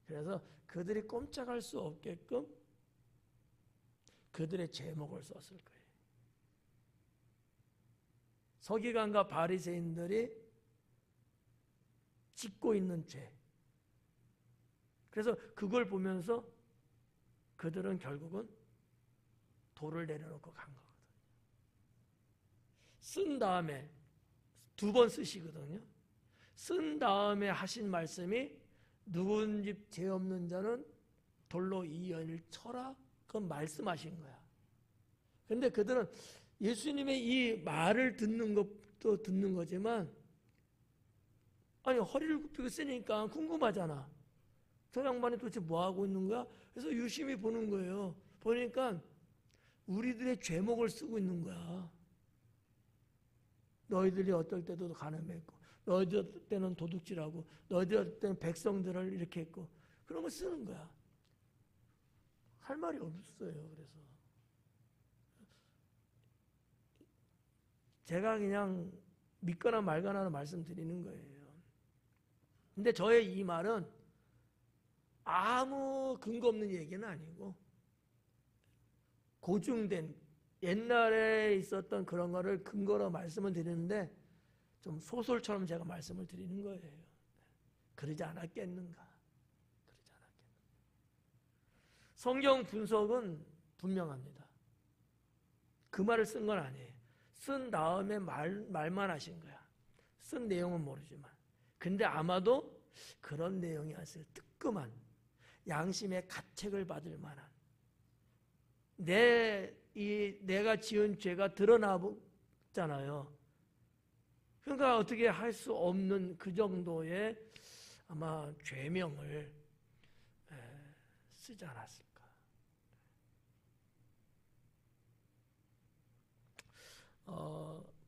[SPEAKER 1] 그래서 그들이 꼼짝할 수 없게끔 그들의 제목을 썼을 거예요. 서기관과 바리새인들이 짓고 있는 죄. 그래서 그걸 보면서 그들은 결국은 돌을 내려놓고 간 거거든요. 쓴 다음에 두 번 쓰시거든요. 쓴 다음에 하신 말씀이 누구든지 죄 없는 자는 돌로 이 여인을 쳐라. 그건 말씀하신 거야. 그런데 그들은 예수님의 이 말을 듣는 것도 듣는 거지만 아니 허리를 굽히고 쓰니까 궁금하잖아. 저 양반이 도대체 뭐하고 있는 거야? 그래서 유심히 보는 거예요. 보니까 우리들의 죄목을 쓰고 있는 거야. 너희들이 어떨 때도 가늠했고 너희들 어떨 때는 도둑질하고 너희들 어떨 때는 백성들을 이렇게 했고 그런 거 쓰는 거야. 할 말이 없어요. 그래서 제가 그냥 믿거나 말거나 말씀드리는 거예요. 근데 저의 이 말은 아무 근거 없는 얘기는 아니고 고증된 옛날에 있었던 그런 거를 근거로 말씀을 드리는데 좀 소설처럼 제가 말씀을 드리는 거예요. 그러지 않았겠는가? 그러지 않았겠는가? 성경 분석은 분명합니다. 그 말을 쓴 건 아니에요. 쓴 다음에 말만 하신 거야. 쓴 내용은 모르지만. 근데 아마도 그런 내용이 아니었어요. 뜨끔한 양심의 가책을 받을 만한 내가 지은 죄가 드러나잖아요. 그러니까 어떻게 할 수 없는 그 정도의 아마 죄명을 쓰지 않았을까.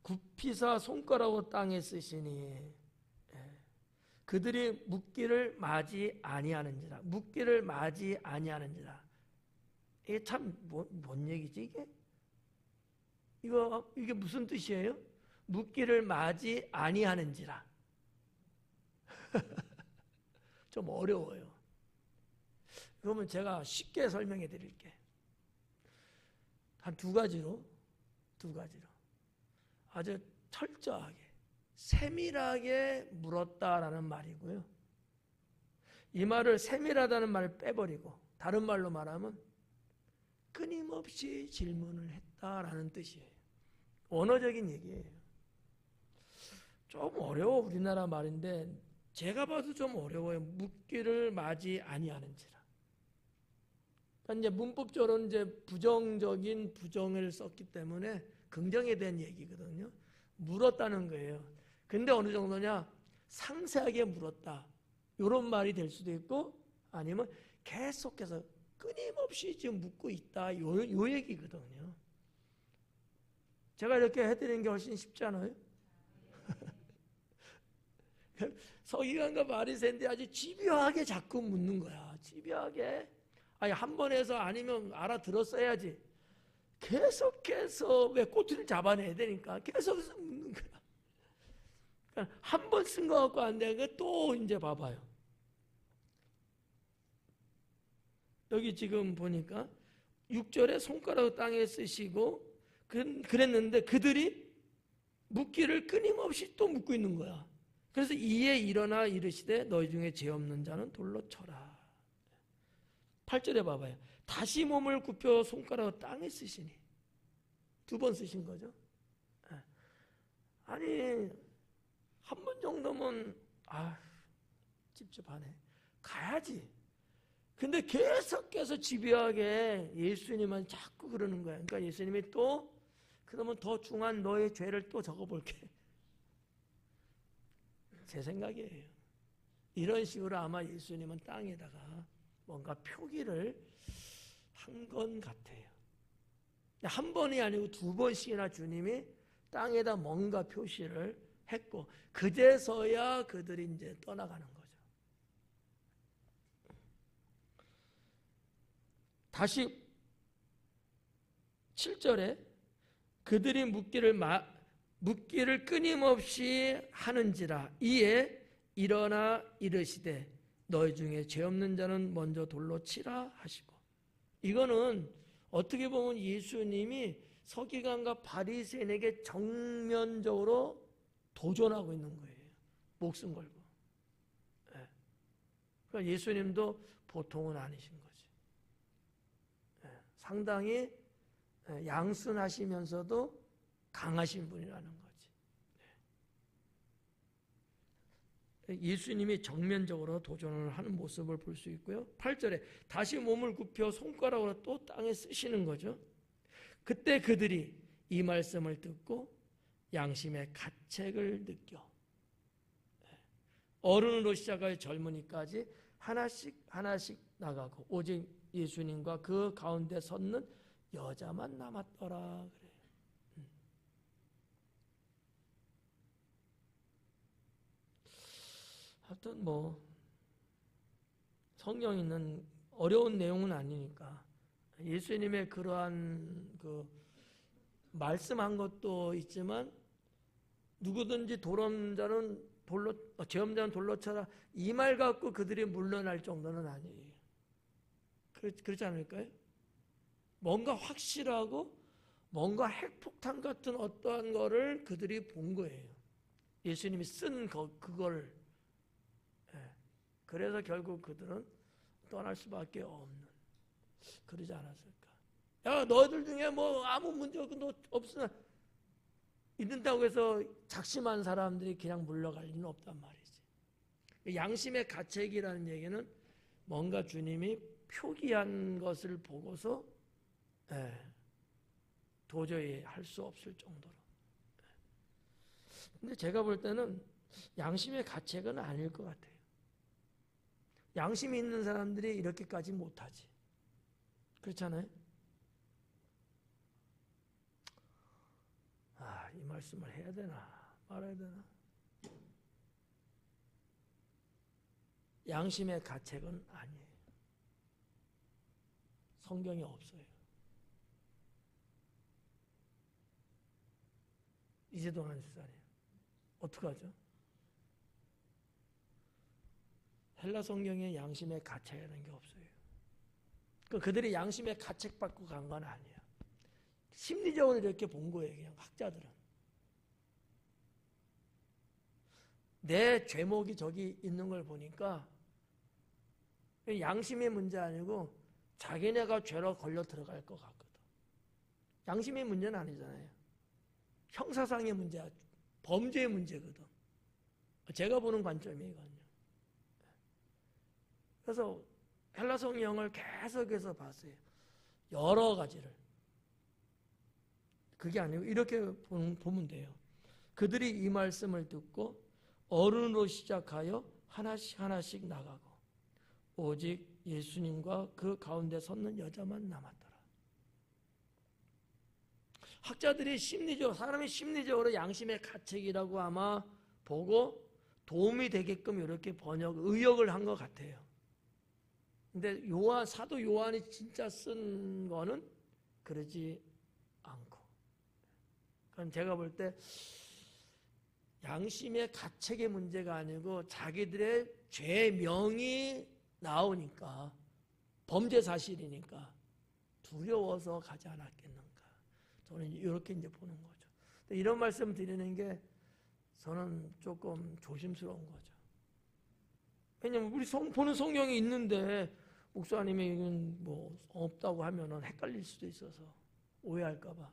[SPEAKER 1] 굽히사 손가락으로 땅에 쓰시니 그들이 묻기를 마지 아니하는지라. 묻기를 마지 아니하는지라. 이게 참 뭔 얘기지 이게? 이게 무슨 뜻이에요? 묻기를 마지 아니하는지라. 좀 어려워요. 그러면 제가 쉽게 설명해 드릴게. 한 두 가지로 아주 철저하게 세밀하게 물었다라는 말이고요. 이 말을 세밀하다는 말을 빼버리고 다른 말로 말하면 끊임없이 질문을 했다라는 뜻이에요. 언어적인 얘기예요. 좀 어려워 우리나라 말인데 제가 봐도 좀 어려워요. 묻기를 마지 아니하는지라. 그러니까 이제 문법적으로는 이제 부정적인 부정을 썼기 때문에 긍정에 대한 얘기거든요. 물었다는 거예요. 근데 어느 정도냐? 상세하게 물었다. 이런 말이 될 수도 있고 아니면 계속해서 끊임없이 지금 묻고 있다. 요 얘기거든요. 제가 이렇게 해드리는 게 훨씬 쉽지 않아요? 서기관과 바리새인데 아주 집요하게 자꾸 묻는 거야. 집요하게. 아니 한 번 해서 아니면 알아들었어야지. 계속해서 왜 꼬투리를 잡아내야 되니까 계속해서 묻는 거야. 그러니까 한 번 쓴 거 갖고 안 되니까 또 이제 봐봐요. 여기 지금 보니까 6절에 손가락을 땅에 쓰시고 그랬는데 그들이 묻기를 끊임없이 또 묻고 있는 거야. 그래서 이에 일어나 이르시되 너희 중에 죄 없는 자는 돌로 쳐라. 8절에 봐봐요. 다시 몸을 굽혀 손가락을 땅에 쓰시니. 두 번 쓰신 거죠. 아니 한 번 정도면 찝찝하네. 가야지. 근데 계속해서 집요하게 예수님은 자꾸 그러는 거예요. 그러니까 예수님이 또 그러면 더 중한 너의 죄를 또 적어볼게. 제 생각이에요. 이런 식으로 아마 예수님은 땅에다가 뭔가 표기를 한 건 같아요. 한 번이 아니고 두 번씩이나 주님이 땅에다 뭔가 표시를 했고 그제서야 그들이 이제 떠나가는 거죠. 다시 7절에 그들이 묻기를 끊임없이 하는지라 이에 일어나 이르시되 너희 중에 죄 없는 자는 먼저 돌로 치라 하시고. 이거는 어떻게 보면 예수님이 서기관과 바리새인에게 정면적으로 도전하고 있는 거예요. 목숨 걸고. 그러니까 예수님도 보통은 아니신 거지. 상당히 양순하시면서도 강하신 분이라는 거지. 예수님이 정면적으로 도전을 하는 모습을 볼 수 있고요. 8절에 다시 몸을 굽혀 손가락으로 또 땅에 쓰시는 거죠. 그때 그들이 이 말씀을 듣고 양심의 가책을 느껴 어른으로 시작하여 젊은이까지 하나씩 나가고 오직 예수님과 그 가운데 섰는 여자만 남았더라 그래요. 하여튼 성경 있는 어려운 내용은 아니니까 예수님의 그러한 그 말씀한 것도 있지만 누구든지 죄 없는 자는 돌로 쳐라 이 말 갖고 그들이 물러날 정도는 아니에요. 그렇지 않을까요? 뭔가 확실하고 뭔가 핵폭탄 같은 어떠한 거를 그들이 본 거예요. 예수님이 쓴 그걸. 그래서 결국 그들은 떠날 수밖에 없는, 그러지 않았을까. 야, 너희들 중에 뭐 아무 문제 없으나 이른다고 해서 작심한 사람들이 그냥 물러갈 리는 없단 말이지. 양심의 가책이라는 얘기는 뭔가 주님이 표기한 것을 보고서 도저히 할 수 없을 정도로. 근데 제가 볼 때는 양심의 가책은 아닐 것 같아요. 양심이 있는 사람들이 이렇게까지 못하지. 그렇잖아요? 이 말씀을 해야 되나 말아야 되나? 양심의 가책은 아니에요. 성경에 없어요. 이제도 한 세상이에요. 어떡하죠? 헬라 성경에 양심의 가책이라는 게 없어요. 그들이 양심의 가책받고 간 건 아니에요. 심리적으로 이렇게 본 거예요. 그냥 학자들은. 내 죄목이 저기 있는 걸 보니까 양심의 문제 아니고 자기네가 죄로 걸려 들어갈 것 같거든. 양심의 문제는 아니잖아요. 형사상의 문제야. 범죄의 문제거든. 제가 보는 관점이거든요. 그래서 헬라 성경을 계속해서 봤어요. 여러 가지를. 그게 아니고 이렇게 보면 돼요. 그들이 이 말씀을 듣고 어른으로 시작하여 하나씩 하나씩 나가고 오직 예수님과 그 가운데 섰는 여자만 남았더라. 학자들이 사람이 심리적으로 양심의 가책이라고 아마 보고 도움이 되게끔 이렇게 의역을 한 것 같아요. 근데 사도 요한이 진짜 쓴 거는 그러지 않고. 그건 제가 볼 때 양심의 가책의 문제가 아니고 자기들의 죄명이 나오니까, 범죄 사실이니까 두려워서 가지 않았겠는가. 저는 이렇게 이제 보는 거죠. 이런 말씀 드리는 게 저는 조금 조심스러운 거죠. 왜냐면 우리 보는 성경이 있는데 목사님이 이건 뭐 없다고 하면은 헷갈릴 수도 있어서 오해할까봐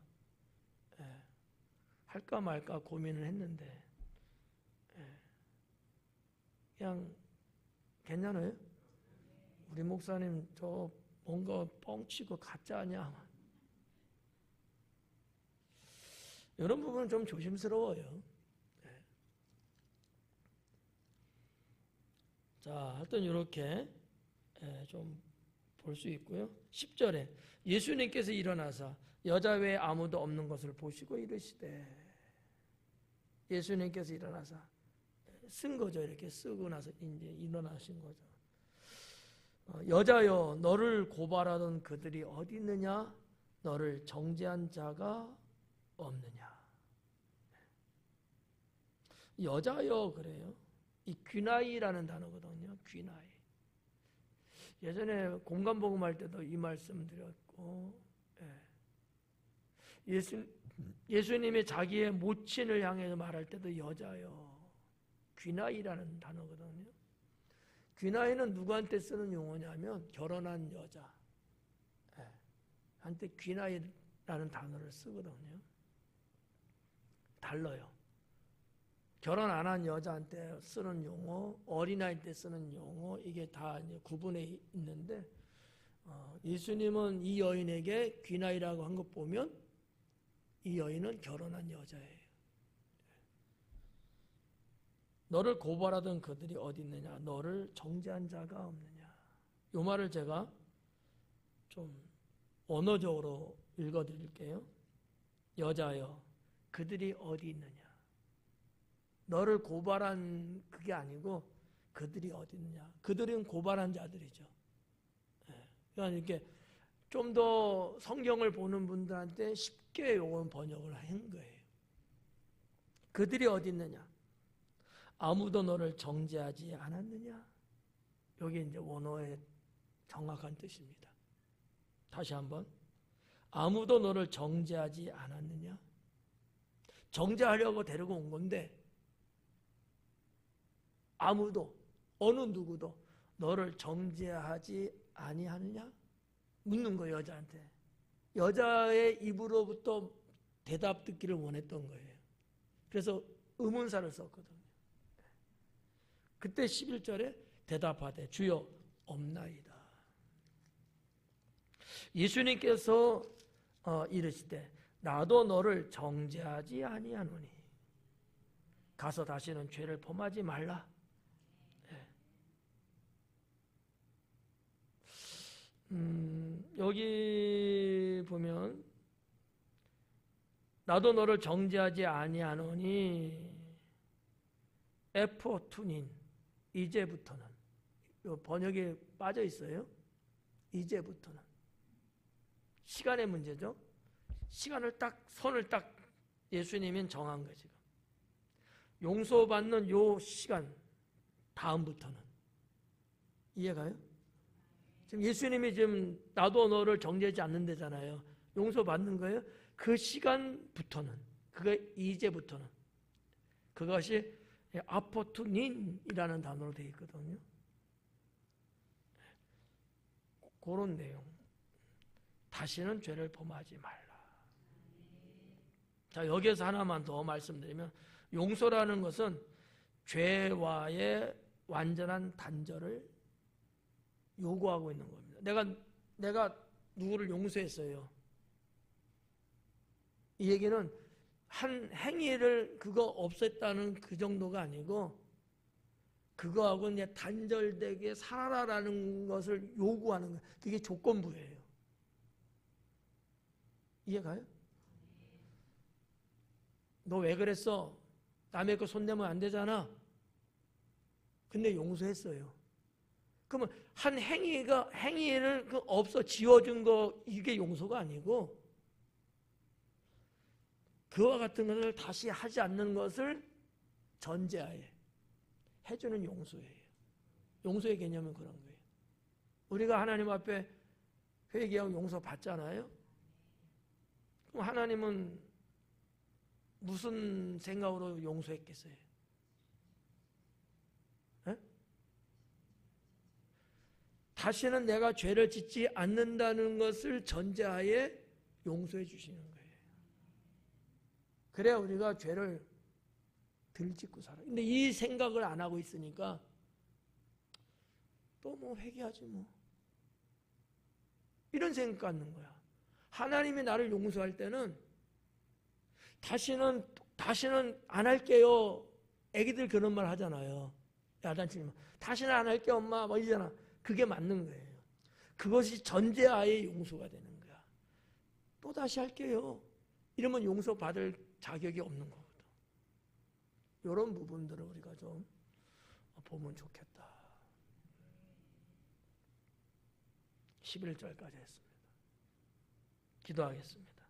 [SPEAKER 1] 할까 말까 고민을 했는데 그냥 괜찮아요? 우리 목사님 저 뭔가 뻥치고 가짜 아니야? 이런 부분은 좀 조심스러워요. 자, 하여튼 이렇게 좀 볼 수 있고요. 10절에 예수님께서 일어나사 여자 외에 아무도 없는 것을 보시고 이르시되, 예수님께서 일어나사 쓴 거죠. 이렇게 쓰고 나서 이제 일어나신 거죠. 여자여, 너를 고발하던 그들이 어디 있느냐? 너를 정죄한 자가 없느냐? 여자여 그래요. 이 귀나이라는 단어거든요. 귀나이. 예전에 공간복음할 때도 이 말씀 드렸고, 예수님이 자기의 모친을 향해서 말할 때도 여자여, 귀나이라는 단어거든요. 귀나이는 누구한테 쓰는 용어냐면 결혼한 여자 한테 귀나이라는 단어를 쓰거든요. 달라요. 결혼 안 한 여자한테 쓰는 용어, 어린아이 때 쓰는 용어, 이게 다 이제 구분해 있는데, 예수님은 이 여인에게 귀나이라고 한 것 보면 이 여인은 결혼한 여자예요. 너를 고발하던 그들이 어디 있느냐? 너를 정죄한 자가 없느냐? 이 말을 제가 좀 언어적으로 읽어드릴게요. 여자여, 그들이 어디 있느냐? 너를 고발한 그게 아니고 그들이 어디 있느냐? 그들은 고발한 자들이죠. 그러니까 이렇게 좀 더 성경을 보는 분들한테 쉽게 요건 번역을 한 거예요. 그들이 어디 있느냐? 아무도 너를 정죄하지 않았느냐? 여기 이제 원어의 정확한 뜻입니다. 다시 한번. 아무도 너를 정죄하지 않았느냐? 정죄하려고 데리고 온 건데 아무도 어느 누구도 너를 정죄하지 아니하느냐? 묻는 거예요, 여자한테. 여자의 입으로부터 대답 듣기를 원했던 거예요. 그래서 의문사를 썼거든요. 그때 11절에 대답하되 주여 없나이다. 예수님께서 이르시되 나도 너를 정죄하지 아니하노니 가서 다시는 죄를 범하지 말라. 여기 보면 나도 너를 정죄하지 아니하노니 에포투닌 이제부터는 번역에 빠져 있어요. 이제부터는 시간의 문제죠. 시간을 딱 선을 딱 예수님이 정한 거예요. 지금 용서받는 요 시간 다음부터는 이해가요? 지금 예수님이 지금 나도 너를 정죄하지 않는다잖아요. 용서받는 거예요. 그 시간부터는 그게 이제부터는 그것이 아포투닌이라는 단어로 되어 있거든요. 그런 내용. 다시는 죄를 범하지 말라. 자, 여기에서 하나만 더 말씀드리면 용서라는 것은 죄와의 완전한 단절을 요구하고 있는 겁니다. 내가 누구를 용서했어요. 이 얘기는 한 행위를 그거 없앴다는 그 정도가 아니고 그거하고 이제 단절되게 살아라라는 것을 요구하는 거예요. 그게 조건부예요. 이해가요? 너 왜 그랬어? 남의 거 손대면 안 되잖아. 근데 용서했어요. 그러면 한 행위를 없어 지워준 거 이게 용서가 아니고 그와 같은 것을 다시 하지 않는 것을 전제하에 해주는 용서예요. 용서의 개념은 그런 거예요. 우리가 하나님 앞에 회개하고 용서 받잖아요. 그럼 하나님은 무슨 생각으로 용서했겠어요? 에? 다시는 내가 죄를 짓지 않는다는 것을 전제하에 용서해 주시는 거예요. 그래야 우리가 죄를 덜 짓고 살아요. 근데 이 생각을 안 하고 있으니까 또 뭐 회개하지 뭐. 이런 생각 갖는 거야. 하나님이 나를 용서할 때는 다시는 안 할게요. 애기들 그런 말 하잖아요. 야단치면 다시는 안 할게 엄마 뭐 이러잖아. 그게 맞는 거예요. 그것이 전제하에 용서가 되는 거야. 또 다시 할게요. 이러면 용서받을 자격이 없는 거거든. 이런 부분들을 우리가 좀 보면 좋겠다. 11절까지 했습니다. 기도하겠습니다.